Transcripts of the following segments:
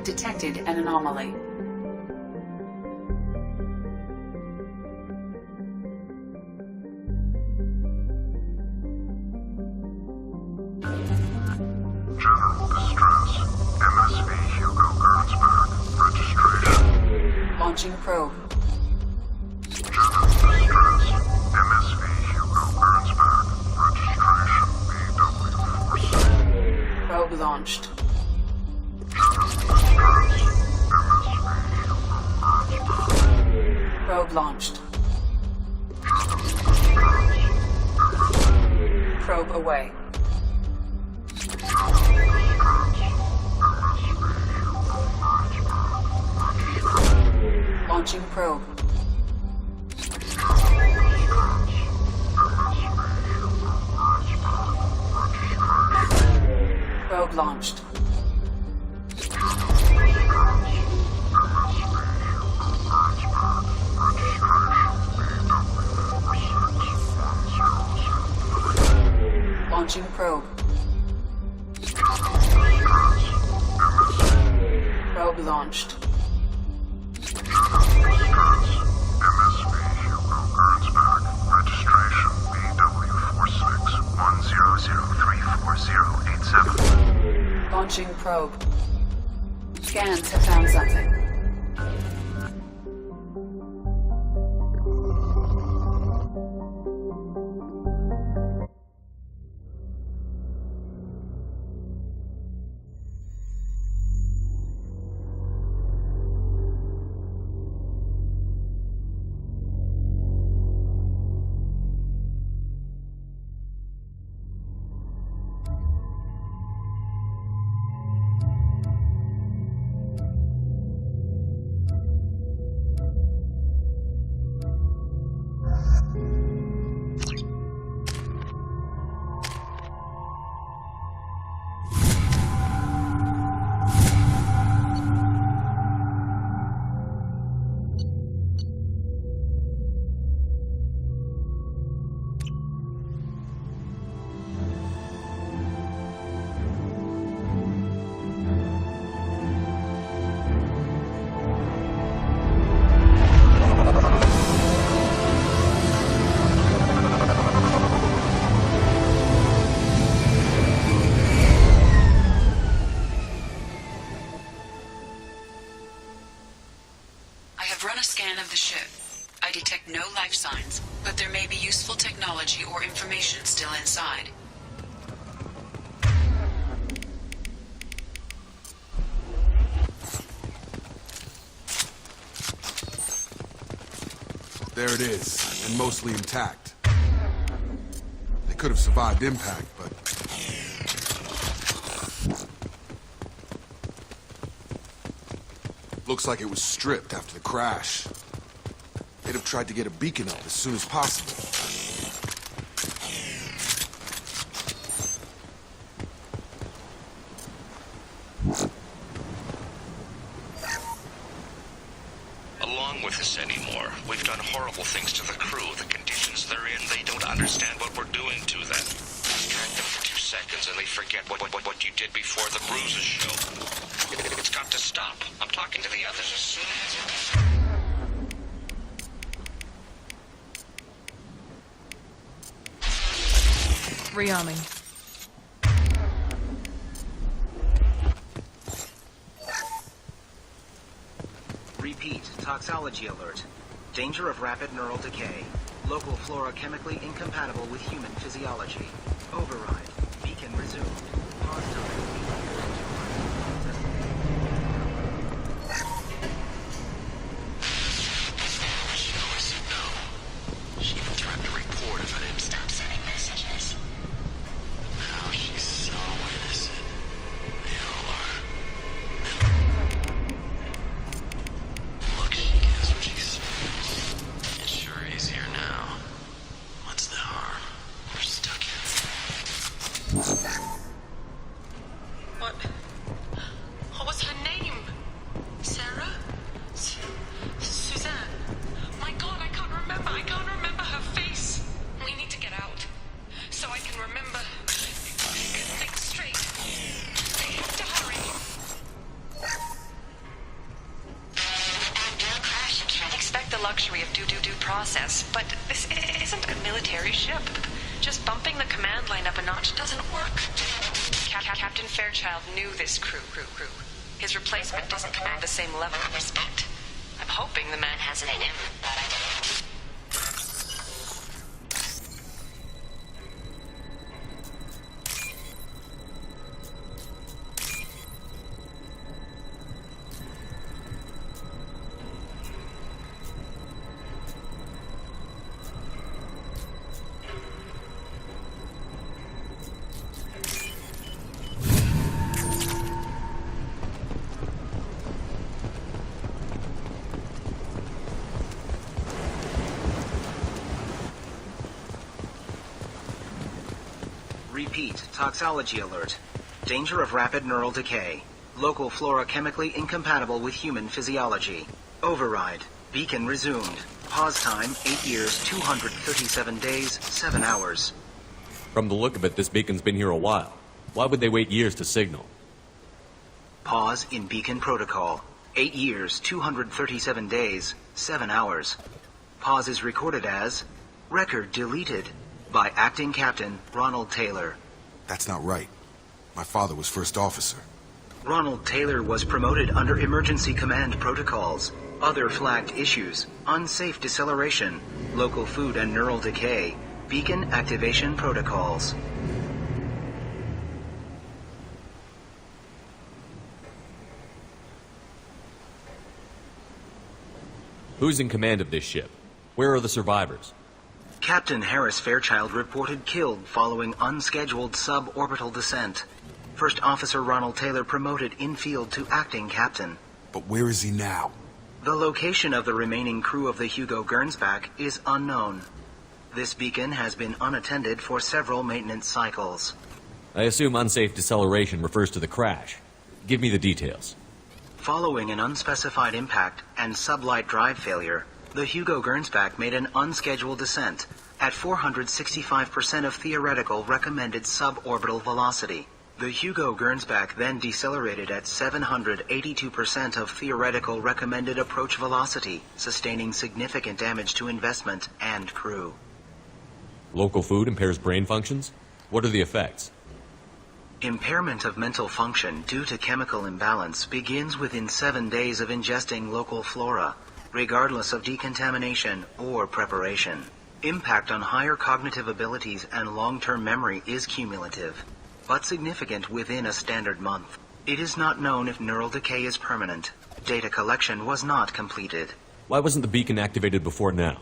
have detected an anomaly. General distress. MSV Hugo Gernsback. Registration. Launching probe. General distress. MSV Hugo Gernsback. Registration. BW46. Probe launched. General distress. MSV Hugo Gernsback. Probe launched. General distress. Probe away. Launching probe. Probe launched. Launching probe. Probe launched. MSV Hugo Gernsback. Registration BW4610034087. Launching probe. Scans have found something. Of the ship. I detect no life signs, but there may be useful technology or information still inside. There it is, and mostly intact. They could have survived impact, but... Looks like it was stripped after the crash. They'd have tried to get a beacon up as soon as possible. Along with us anymore. We've done horrible things to the crew. The conditions they're in, they don't understand what we're doing to them. Distract them for 2 seconds and they forget what you did before the bruises show. It's got to stop. I'm talking to the others as soon as... Rearming. Repeat, toxology alert. Danger of rapid neural decay. Local flora chemically incompatible with human physiology. Override. Beacon resumed. Pause time. She even threatened to report if I didn't stop sending messages. Now she's so innocent. They all are. Look, she gets what she's supposed. It's sure easier now. What's the harm? We're stuck here. What? What was her name? Sarah? Suzanne? My God, I can't remember. I can't remember her face. We need to get out. So I can remember. Think straight. I have to hurry. luxury of due process, but this isn't a military ship. Just bumping the command line up a notch doesn't work. Captain Fairchild knew this crew. His replacement doesn't command the same level of respect. I'm hoping the man has it in him. Repeat, toxology alert. Danger of rapid neural decay. Local flora chemically incompatible with human physiology. Override. Beacon resumed. Pause time, 8 years, 237 days, 7 hours. From the look of it, this beacon's been here a while. Why would they wait years to signal? Pause in beacon protocol. 8 years, 237 days, 7 hours. Pause is recorded as record deleted by Acting Captain Ronald Taylor. That's not right. My father was first officer. Ronald Taylor was promoted under emergency command protocols. Other flagged issues: unsafe deceleration, local food and neural decay, beacon activation protocols. Who's in command of this ship? Where are the survivors? Captain Harris Fairchild reported killed following unscheduled suborbital descent. First Officer Ronald Taylor promoted in-field to acting captain. But where is he now? The location of the remaining crew of the Hugo Gernsback is unknown. This beacon has been unattended for several maintenance cycles. I assume unsafe deceleration refers to the crash. Give me the details. Following an unspecified impact and sublight drive failure, the Hugo Gernsback made an unscheduled descent at 465% of theoretical recommended suborbital velocity. The Hugo Gernsback then decelerated at 782% of theoretical recommended approach velocity, sustaining significant damage to investment and crew. Local food impairs brain functions? What are the effects? Impairment of mental function due to chemical imbalance begins within 7 days of ingesting local flora, regardless of decontamination or preparation. Impact on higher cognitive abilities and long-term memory is cumulative, but significant within a standard month. It is not known if neural decay is permanent. Data collection was not completed. Why wasn't the beacon activated before now?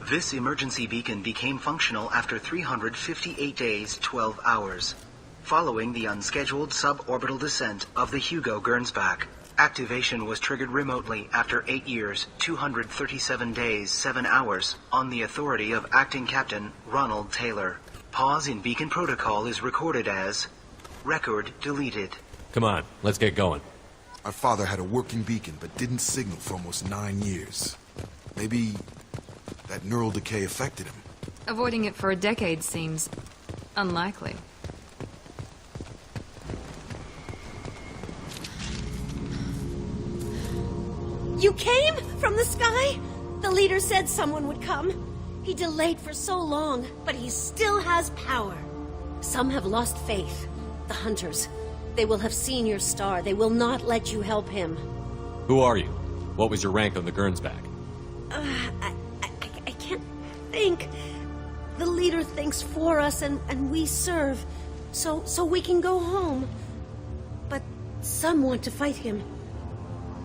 This emergency beacon became functional after 358 days, 12 hours, following the unscheduled suborbital descent of the Hugo Gernsback. Activation was triggered remotely after 8 years, 237 days, 7 hours, on the authority of Acting Captain Ronald Taylor. Pause in beacon protocol is recorded as record deleted. Come on, let's get going. My father had a working beacon, but didn't signal for almost 9 years. Maybe that neural decay affected him. Avoiding it for a decade seems unlikely. You came from the sky? The leader said someone would come. He delayed for so long, but he still has power. Some have lost faith. The hunters. They will have seen your star. They will not let you help him. Who are you? What was your rank on the Gernsback? I can't think. The leader thinks for us and we serve. So we can go home. But some want to fight him.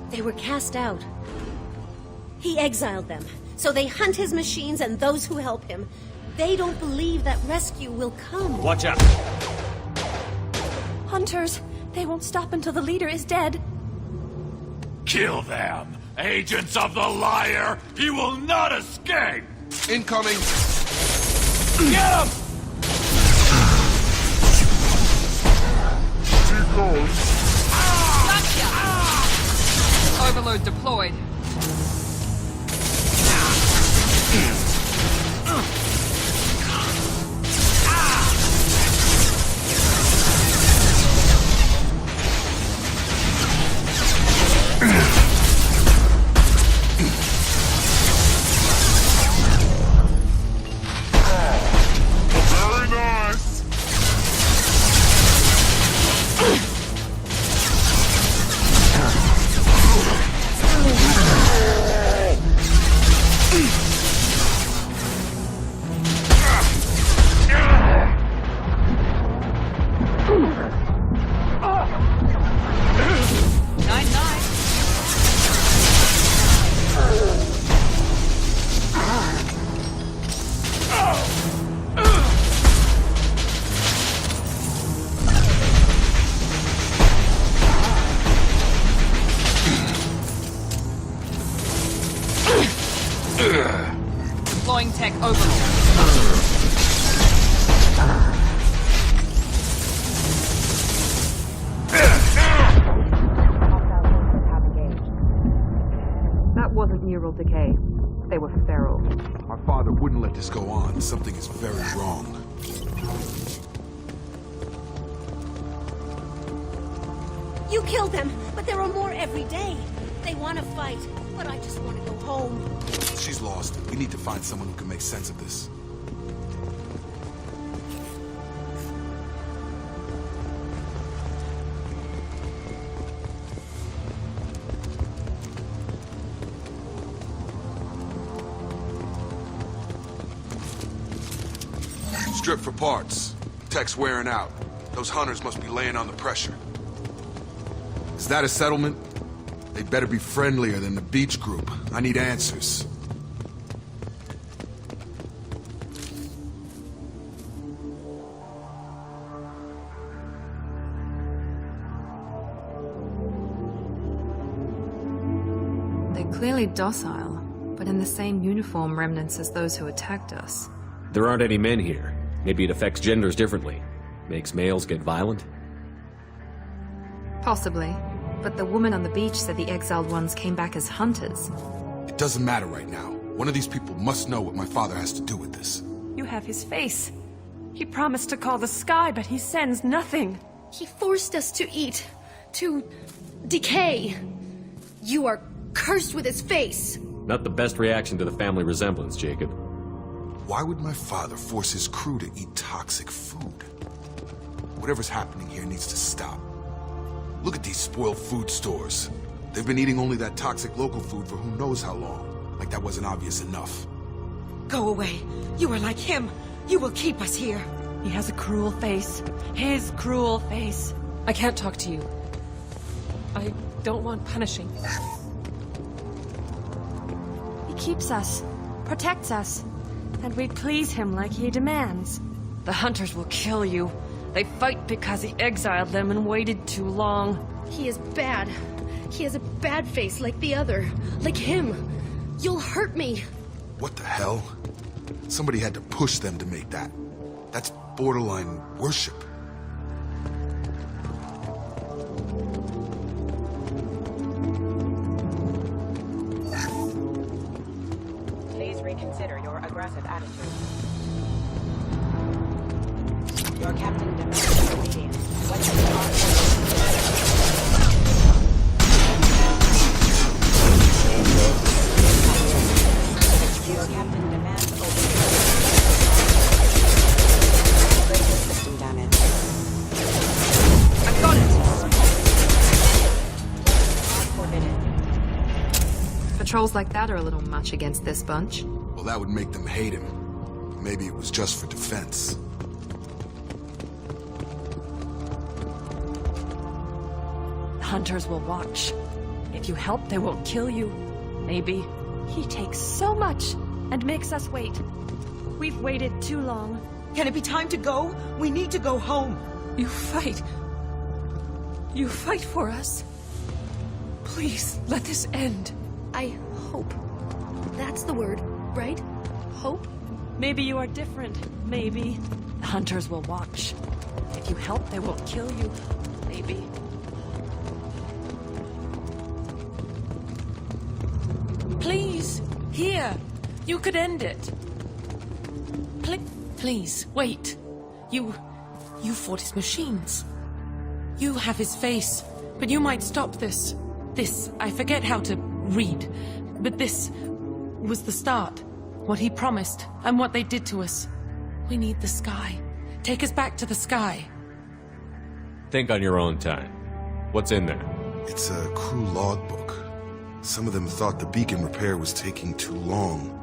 They were cast out. He exiled them. So they hunt his machines and those who help him. They don't believe that rescue will come. Watch out! Hunters! They won't stop until the leader is dead. Kill them! Agents of the liar! He will not escape! Incoming! Get him! Overload deployed. That wasn't neural decay. They were feral. My father wouldn't let this go on. Something is very wrong. You killed them, but there are more every day. They want to fight, but I just want to go home. She's lost. We need to find someone who can make sense of this. Strip for parts. Tech's wearing out. Those hunters must be laying on the pressure. Is that a settlement? They better be friendlier than the beach group. I need answers. They're clearly docile, but in the same uniform remnants as those who attacked us. There aren't any men here. Maybe it affects genders differently. Makes males get violent? Possibly. But the woman on the beach said the exiled ones came back as hunters. It doesn't matter right now. One of these people must know what my father has to do with this. You have his face. He promised to call the sky, but he sends nothing. He forced us to eat, to decay. You are cursed with his face. Not the best reaction to the family resemblance, Jacob. Why would my father force his crew to eat toxic food? Whatever's happening here needs to stop. Look at these spoiled food stores. They've been eating only that toxic local food for who knows how long. Like that wasn't obvious enough. Go away. You are like him. You will keep us here. He has a cruel face. His cruel face. I can't talk to you. I don't want punishing. He keeps us, protects us, and we please him like he demands. The hunters will kill you. They fight because he exiled them and waited too long. He is bad. He has a bad face like the other. Like him. You'll hurt me. What the hell? Somebody had to push them to make that. That's borderline worship. Please reconsider your aggressive attitude. Your captain demands obedience. Whether you Your captain demands obedience. Radio system damage. I've got it! Forbidden. Patrols like that are a little much against this bunch. Well, that would make them hate him. Maybe it was just for defense. Hunters will watch. If you help, they won't kill you. Maybe. He takes so much and makes us wait. We've waited too long. Can it be time to go? We need to go home. You fight. You fight for us. Please, let this end. I hope. That's the word, right? Hope? Maybe you are different. Maybe. The hunters will watch. If you help, they won't kill you. Maybe. Please, here. You could end it. Please, wait. You fought his machines. You have his face, but you might stop this. This, I forget how to read, but this was the start. What he promised, and what they did to us. We need the sky. Take us back to the sky. Think on your own time. What's in there? It's a crew logbook. Some of them thought the beacon repair was taking too long.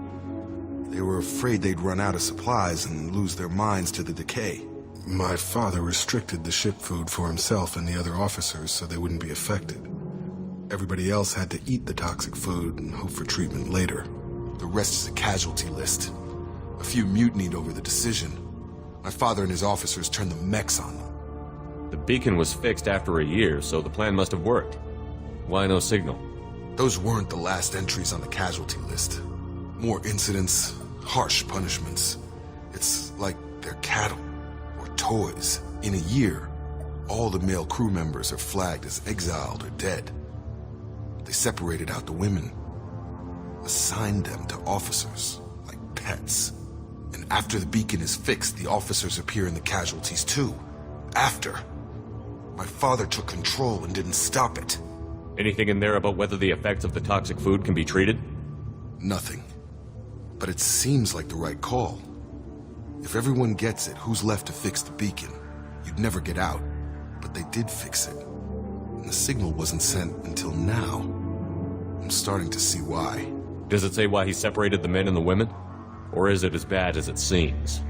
They were afraid they'd run out of supplies and lose their minds to the decay. My father restricted the ship food for himself and the other officers so they wouldn't be affected. Everybody else had to eat the toxic food and hope for treatment later. The rest is a casualty list. A few mutinied over the decision. My father and his officers turned the mechs on them. The beacon was fixed after a year, so the plan must have worked. Why no signal? Those weren't the last entries on the casualty list. More incidents, Harsh punishments. It's like they're cattle or toys. In a year, all the male crew members are flagged as exiled or dead. They separated out the women, assigned them to officers like pets. And after the beacon is fixed, the officers appear in the casualties too. After. My father took control and didn't stop it. Anything in there about whether the effects of the toxic food can be treated? Nothing. But it seems like the right call. If everyone gets it, who's left to fix the beacon? You'd never get out. But they did fix it. And the signal wasn't sent until now. I'm starting to see why. Does it say why he separated the men and the women? Or is it as bad as it seems?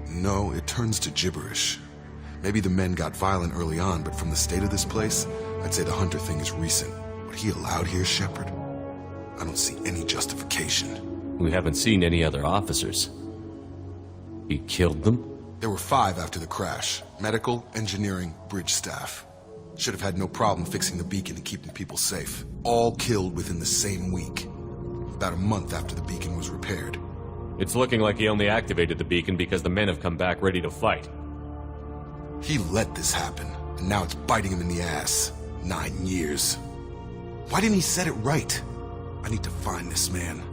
No, it turns to gibberish. Maybe the men got violent early on, but from the state of this place, I'd say the Hunter thing is recent. What he allowed here, Shepard? I don't see any justification. We haven't seen any other officers. He killed them? There were 5 after the crash. Medical, engineering, bridge staff. Should have had no problem fixing the beacon and keeping people safe. All killed within the same week. About a month after the beacon was repaired. It's looking like he only activated the beacon because the men have come back ready to fight. He let this happen, and now it's biting him in the ass. 9 years. Why didn't he set it right? I need to find this man.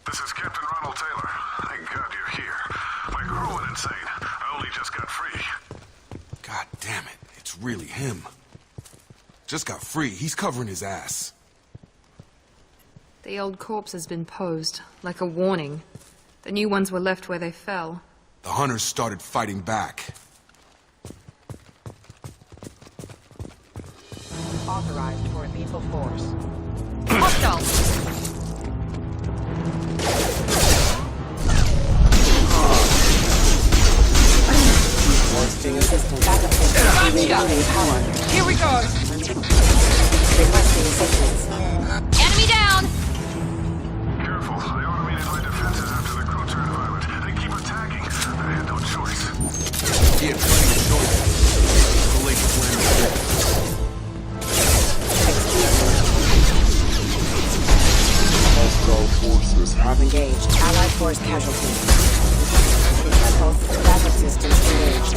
This is Captain Ronald Taylor. Thank God you're here. My crew went insane. I only just got free. God damn it, it's really him. Just got free, he's covering his ass. The old corpse has been posed, like a warning. The new ones were left where they fell. The hunters started fighting back. Authorized for lethal force. Hostiles! Requesting assistance. Rerouting power. Here we go! Requesting assistance. Enemy down! Careful, I automated my defenses after the crew turned violent. They keep attacking. I had no choice. He had plenty of choices. The lake was Hostile forces have engaged. Allied force casualties. Both backup systems engaged.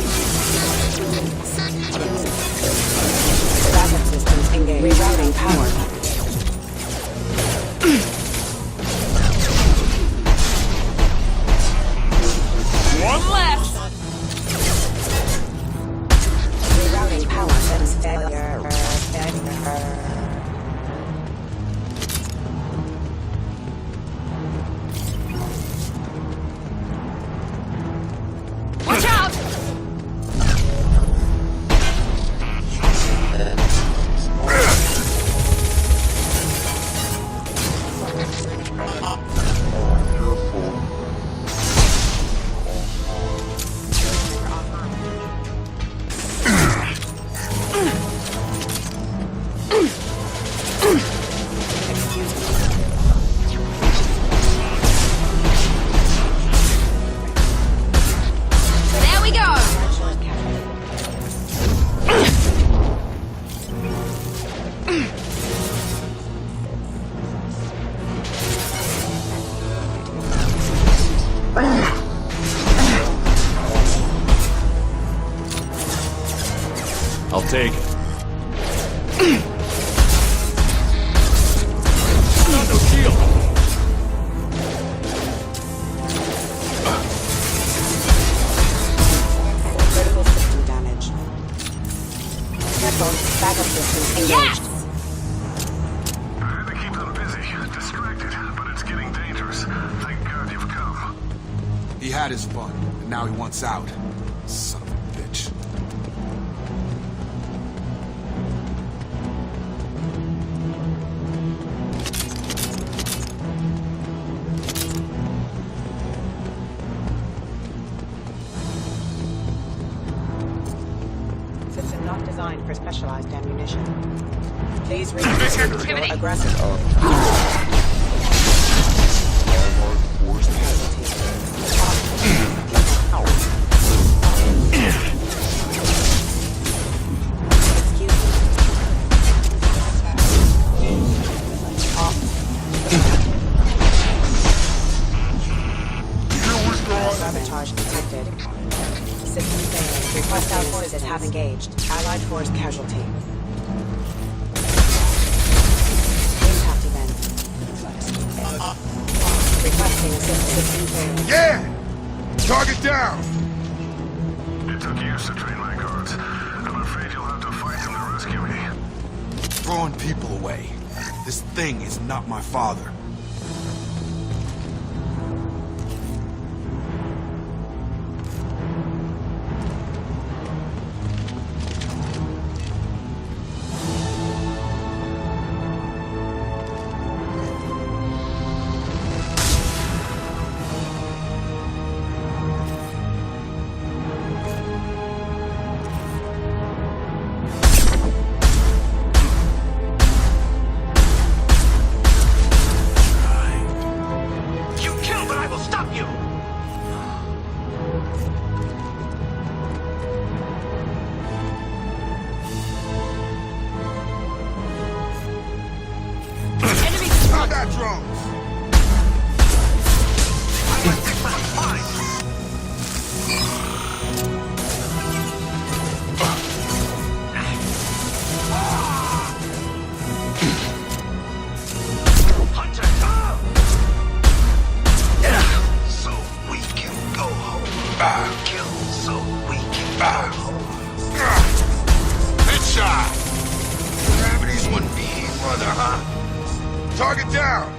Backup systems engaged. Rerouting power. One left! Rerouting power. That is failure. Watch out! There we go! I'll take it. Not no shield! Critical system damage. Careful. Backup systems engaged. Yes! I had to keep them busy, distracted, but it's getting dangerous. Thank God you've come. He had his fun, and now he wants out. Son of a bitch. specialized ammunition. Please read activity. aggressive. Sabotage detected. System failing. Request out forces have engaged. Allied force casualty. Impact event. Requesting system failing. Yeah! Target down! It took years to train my guards. I'm afraid you'll have to fight them to rescue me. Throwing people away. This thing is not my father. Combat drones! Hunter, so we can go home. Kill so we can go home. Headshot! Gravity's one mean mother, huh? Target down!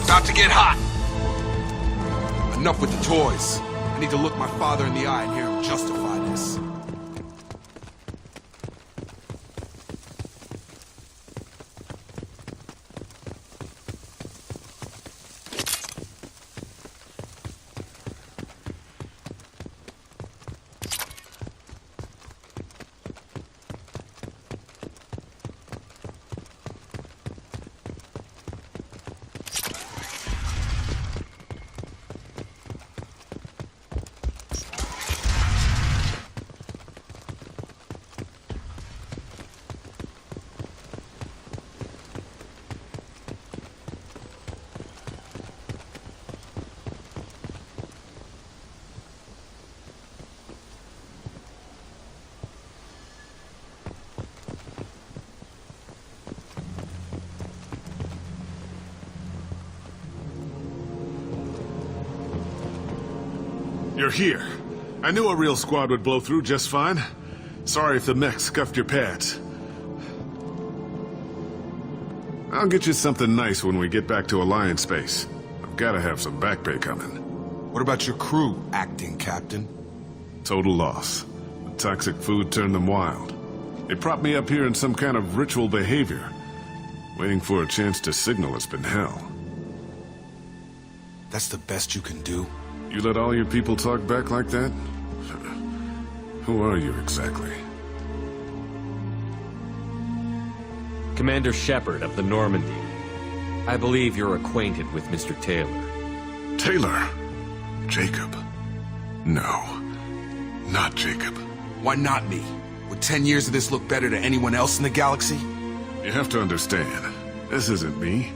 About to get hot. Enough with the toys. I need to look my father in the eye and hear him justify this. You're here. I knew a real squad would blow through just fine. Sorry if the mechs scuffed your pads. I'll get you something nice when we get back to Alliance space. I've gotta have some back pay coming. What about your crew, acting captain? Total loss. The toxic food turned them wild. They propped me up here in some kind of ritual behavior. Waiting for a chance to signal has been hell. That's the best you can do? You let all your people talk back like that? Who are you exactly? Commander Shepard of the Normandy. I believe you're acquainted with Mr. Taylor. Taylor? Jacob? No. Not Jacob. Why not me? Would 10 years of this look better to anyone else in the galaxy? You have to understand, this isn't me.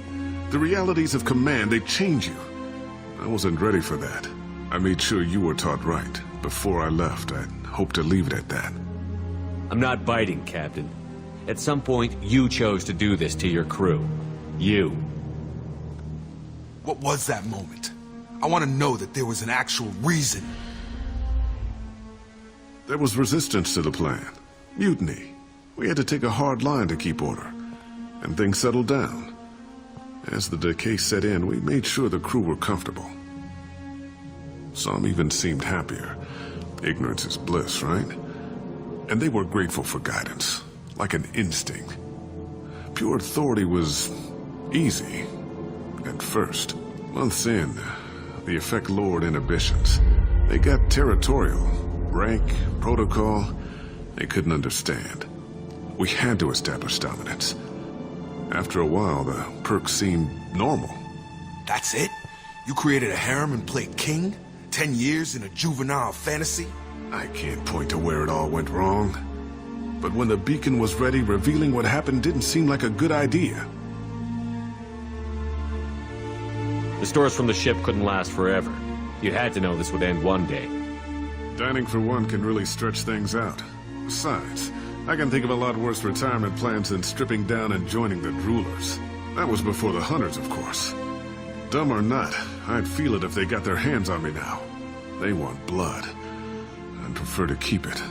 The realities of command, they change you. I wasn't ready for that. I made sure you were taught right. Before I left, I'd hoped to leave it at that. I'm not biting, Captain. At some point, you chose to do this to your crew. You. What was that moment? I want to know that there was an actual reason. There was resistance to the plan. Mutiny. We had to take a hard line to keep order. And things settled down. As the decay set in, we made sure the crew were comfortable. Some even seemed happier. Ignorance is bliss, right? And they were grateful for guidance, like an instinct. Pure authority was easy, at first. Months in, the effect lowered inhibitions. They got territorial. Rank, protocol, they couldn't understand. We had to establish dominance. After a while, the perks seemed normal. That's it? You created a harem and played king? 10 years in a juvenile fantasy? I can't point to where it all went wrong. But when the beacon was ready, revealing what happened didn't seem like a good idea. The stores from the ship couldn't last forever. You had to know this would end one day. Dining for one can really stretch things out. Besides, I can think of a lot worse retirement plans than stripping down and joining the droolers. That was before the hunters, of course. Dumb or not, I'd feel it if they got their hands on me now. They want blood. I'd prefer to keep it.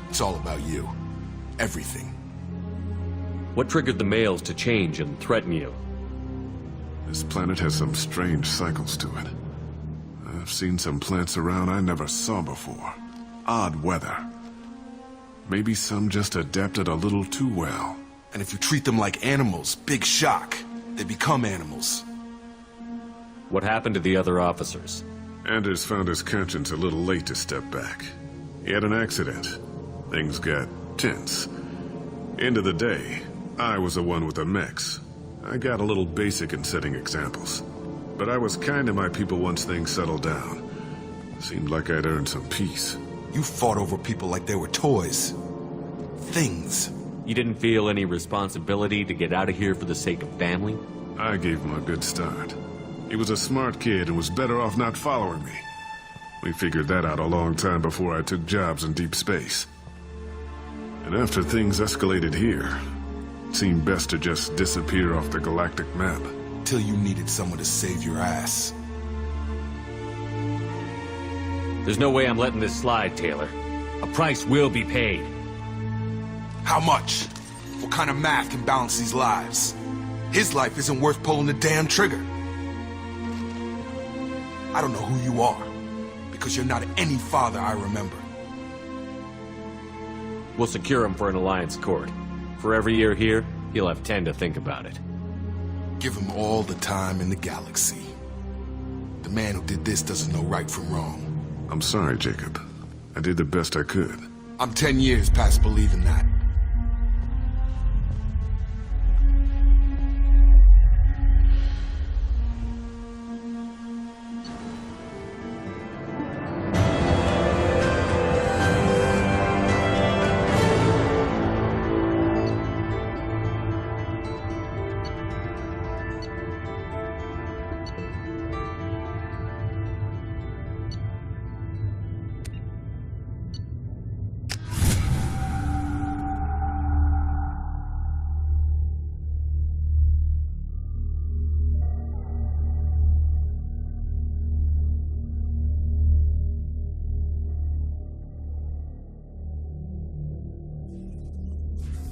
It's all about you. Everything. What triggered the males to change and threaten you? This planet has some strange cycles to it. I've seen some plants around I never saw before. Odd weather. Maybe some just adapted a little too well. And if you treat them like animals, big shock. They become animals. What happened to the other officers? Anders found his conscience a little late to step back. He had an accident. Things got tense. End of the day, I was the one with the mechs. I got a little basic in setting examples. But I was kind to my people once things settled down. Seemed like I'd earned some peace. You fought over people like they were toys. Things. You didn't feel any responsibility to get out of here for the sake of family? I gave him a good start. He was a smart kid and was better off not following me. We figured that out a long time before I took jobs in deep space. And after things escalated here, it seemed best to just disappear off the galactic map. Till you needed someone to save your ass. There's no way I'm letting this slide, Taylor. A price will be paid. How much? What kind of math can balance these lives? His life isn't worth pulling the damn trigger. I don't know who you are, because you're not any father I remember. We'll secure him for an alliance court. For every year here, he'll have 10 to think about it. Give him all the time in the galaxy. The man who did this doesn't know right from wrong. I'm sorry, Jacob. I did the best I could. I'm 10 years past believing that.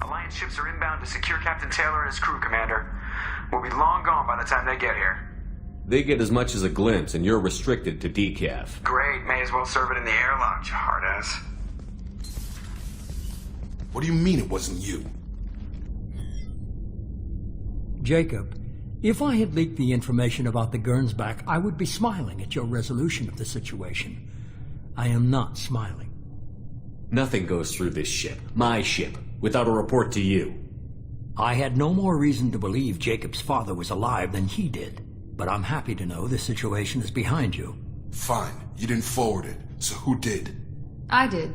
Alliance ships are inbound to secure Captain Taylor and his crew, Commander. We'll be long gone by the time they get here. They get as much as a glimpse, and you're restricted to decaf. Great, may as well serve it in the airlock, you hard-ass. What do you mean it wasn't you? Jacob, if I had leaked the information about the Gernsback, I would be smiling at your resolution of the situation. I am not smiling. Nothing goes through this ship, my ship, without a report to you. I had no more reason to believe Jacob's father was alive than he did. But I'm happy to know the situation is behind you. Fine. You didn't forward it. So who did? I did.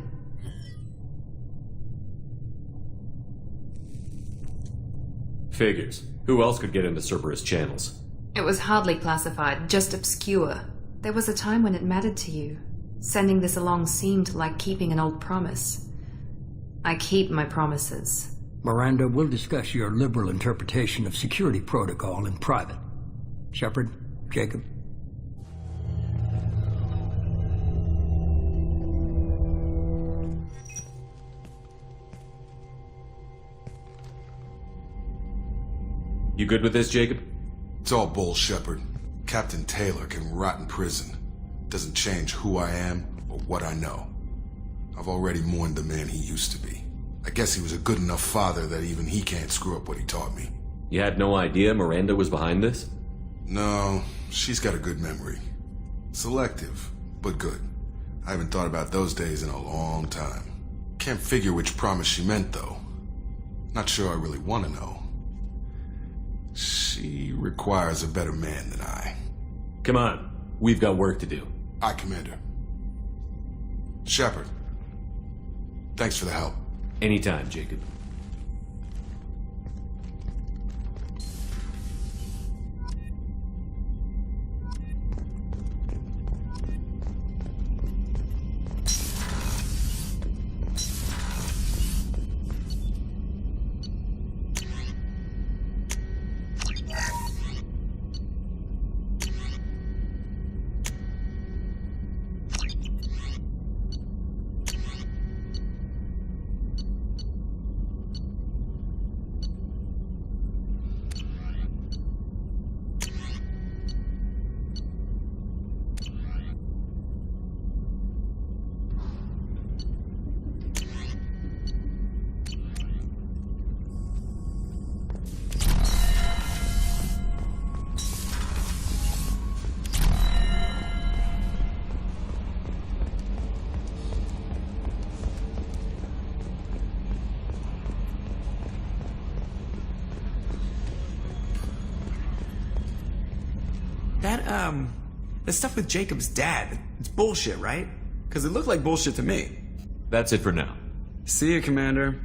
Figures. Who else could get into Cerberus channels? It was hardly classified, just obscure. There was a time when it mattered to you. Sending this along seemed like keeping an old promise. I keep my promises. Miranda, we'll discuss your liberal interpretation of security protocol in private. Shepard, Jacob. You good with this, Jacob? It's all bull, Shepard. Captain Taylor can rot in prison. Doesn't change who I am or what I know. I've already mourned the man he used to be. I guess he was a good enough father that even he can't screw up what he taught me. You had no idea Miranda was behind this? No, she's got a good memory. Selective, but good. I haven't thought about those days in a long time. Can't figure which promise she meant, though. Not sure I really want to know. She requires a better man than I. Come on, we've got work to do. Aye, Commander. Shepard, thanks for the help. Anytime, Jacob. The stuff with Jacob's dad, it's bullshit, right? Because it looked like bullshit to me. That's it for now. See you, Commander.